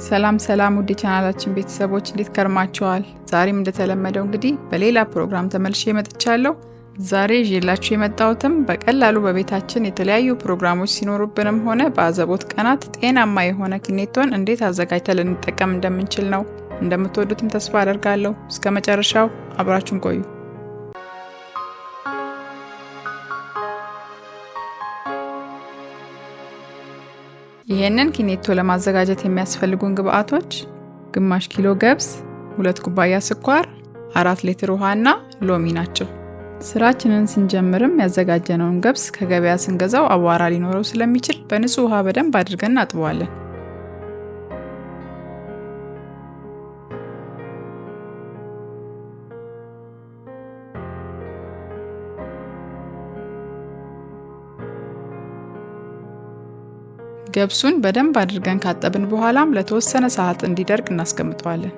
ሰላም ውድ ቻናላችን ቤተሰቦች እንዴት ከርማችኋል? ዛሬም እንደተለመደው እንግዲህ በሌላ ፕሮግራም ተመልሼ መጥቻለሁ። ዛሬ ይዤላችሁ የመጣሁትም በቀላሉ በቤታችን የተለያዩ ፕሮግራሞች ሲኖሩብንም ሆነ በአዘቦት ቀናት ጤናማ የሆነ ኪኔቶን እንዴት አዘጋጅተን ልንጠቀም እንደምንችል ነው። እንደምትወዱትም ተስፋ አደርጋለሁ። እስከ መጨረሻው አብራችሁን ቆዩ። ይሄንን ኪኔቶ ለማዘጋጀት የሚያስፈልጉን ግብአቶች ግማሽ ኪሎ ገብስ፣ 2 ኩባያ ስኳር፣ 4 ሊትር ውሃና ሎሚ ናቸው። ስራችንን ስንጀምርም ያዘጋጀነውን ገብስ ከገበያ ስንገዛው አቧራ ሊኖረው ስለሚችል በንጹህ ውሃ በደንብ አድርገን እናጥበዋለን። ገብሱን በደንብ አድርገን ካጠብን በኋላም ለተወሰነ ሰዓት እንዲደርቅ እናስቀምጠዋለን።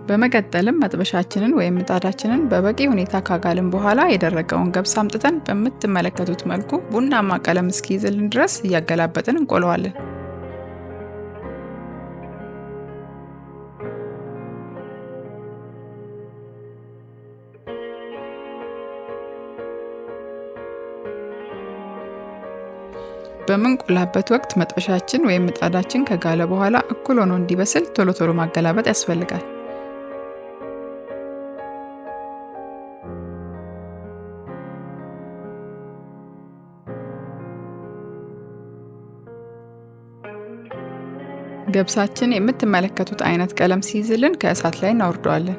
በመቀጠልም መጥበሻችንን ወይም ምጣዳችንን በበቂ ሁኔታ ካጋልን በኋላ የደረቀውን ገብስ አምጥተን በምትመለከቱት መልኩ ቡናማ ቀለም እስኪይዝልን ድረስ እያገላበጥን እንቆለዋለን። በምንቆላበት ወቅት መጥበሻችን ወይም ምጣዳችን ከጋለ በኋላ እኩል ሆኖ እንዲበስል ቶሎ ማገላበጥ ያስፈልጋል። ገብሳችን የምትመለከቱት አይነት ቀለም ሲይዝልን ከእሳት ላይ እናወርደዋለን።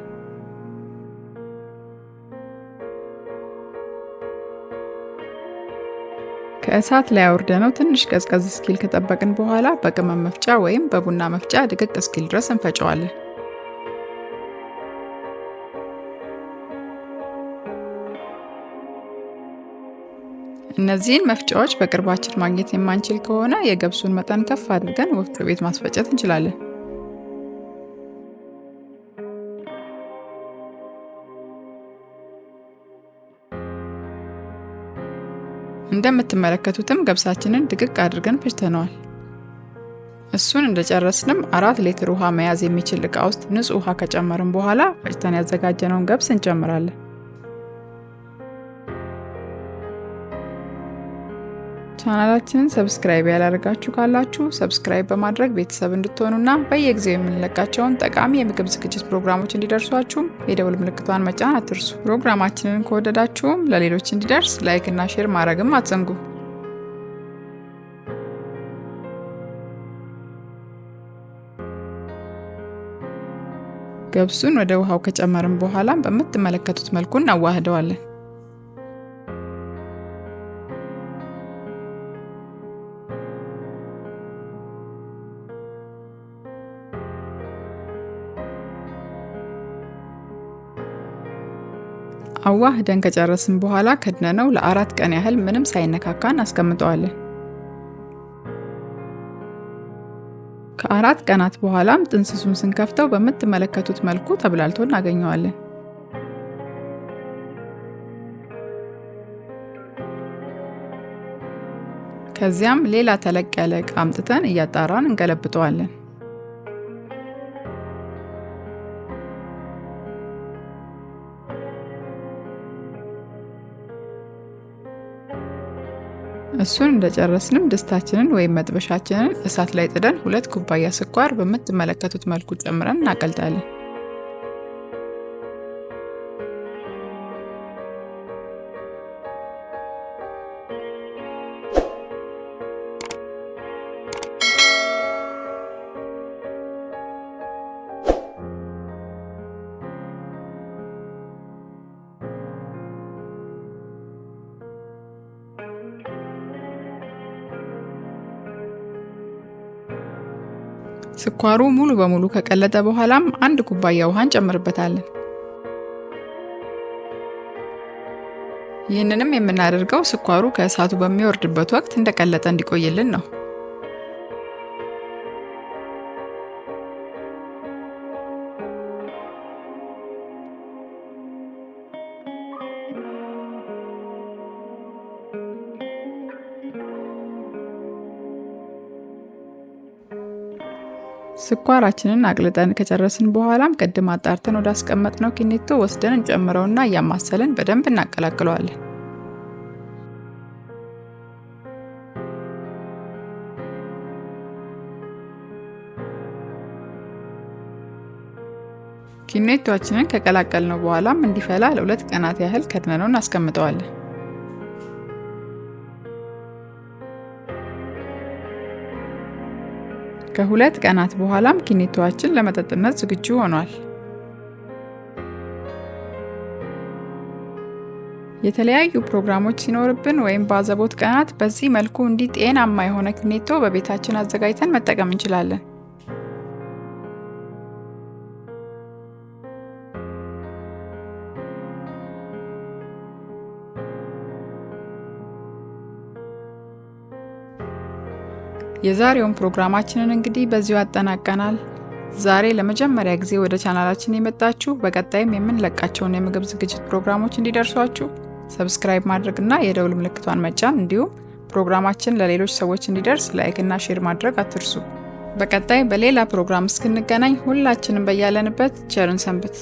ከእሳት ላይ አውርደነው ትንሽ ቀዝቀዝ እስኪል ከጠበቅን በኋላ በቅመም መፍጫ ወይም በቡና መፍጫ ድቅቅ እስኪል ድረስ እንፈጨዋለን። እነዚህን መፍጫዎች በቅርባችን ማግኘት የማንችል ከሆነ የገብሱን መጠን ከፍ አድርገን ወፍጮ ቤት ማስፈጨት እንችላለን። እንደምትመለከቱትም ገብሳችንን ድቅቅ አድርገን ፈጭተነዋል። እሱን እንደጨረስንም 4 ሊትር ውሃ መያዝ የሚችል ዕቃ ውስጥ ንጹህ ውሃ ከጨመርን በኋላ ፈጭተን ያዘጋጀነውን ገብስ እንጨምራለን። ቻናላችንን ሰብስክራይብ ያላደረጋችሁ ካላችሁ ሰብስክራይብ በማድረግ ቤተሰብ እንድትሆኑና በየጊዜው የምንለቃቸውን ጠቃሚ የምግብ ዝግጅት ፕሮግራሞች እንዲደርሷችሁ የደወል ምልክቷን መጫን አትርሱ። ፕሮግራማችንን ከወደዳችሁም ለሌሎች እንዲደርስ ላይክ እና ሼር ማድረግም አትዘንጉ። ገብሱን ወደ ውሃው ከጨመርን በኋላ በምትመለከቱት መልኩ እናዋህደዋለን። አዋህደን ከጨረስን በኋላ ከድነነው ለ4 ቀን ያህል ምንም ሳይነካካ እናስቀምጠዋለን። ከ4 ቀናት በኋላም ጥንስሱን ስንከፍተው በምትመለከቱት መልኩ ተብላልቶ እናገኘዋለን። ከዚያም ሌላ ተለቅ ያለ ዕቃ አምጥተን እያጣራን እንገለብጠዋለን። እሱን እንደጨረስንም ድስታችንን ወይም መጥበሻችንን እሳት ላይ ጥደን 2 ኩባያ ስኳር በምትመለከቱት መልኩ ጨምረን እናቀልጣለን። ስኳሩ ሙሉ በሙሉ ከቀለጠ በኋላም 1 ኩባያ ውሃ እንጨምርበታለን። ይህንንም የምናደርገው ስኳሩ ከእሳቱ በሚወርድበት ወቅት እንደቀለጠ እንዲቆይልን ነው። ስኳራችንን አቅልጠን ከጨረስን በኋላም ቅድም አጣርተን ወደ አስቀመጥነው ኪኔቶ ወስደን እንጨምረውና እያማሰለን በደንብ እናቀላቅለዋለን። ኪኔቶአችንን ከቀላቀልነው በኋላም እንዲፈላ ለ2 ቀናት ያህል ከድነነው እናስቀምጠዋለን። ከ2 ቀናት በኋላም ኪኔቶአችን ለመጠጥነት ዝግጁ ሆኗል። የተለያዩ ፕሮግራሞች ሲኖርብን ወይም በአዘቦት ቀናት በዚህ መልኩ እንዲህ ጤናማ የሆነ ኪኔቶ በቤታችን አዘጋጅተን መጠቀም እንችላለን። የዛሬውን ፕሮግራማችንን እንግዲህ በዚሁ አጠናቀናል። ዛሬ ለመጀመሪያ ጊዜ ወደ ቻናላችን የመጣችሁ በቀጣይም የምንለቃቸውን የምግብ ዝግጅት ፕሮግራሞች እንዲደርሷችሁ ሰብስክራይብ ማድረግና የደውል ምልክቷን መጫን እንዲሁም ፕሮግራማችን ለሌሎች ሰዎች እንዲደርስ ላይክ እና ሼር ማድረግ አትርሱ። በቀጣይ በሌላ ፕሮግራም እስክንገናኝ ሁላችንም በያለንበት ቸርን ሰንብት።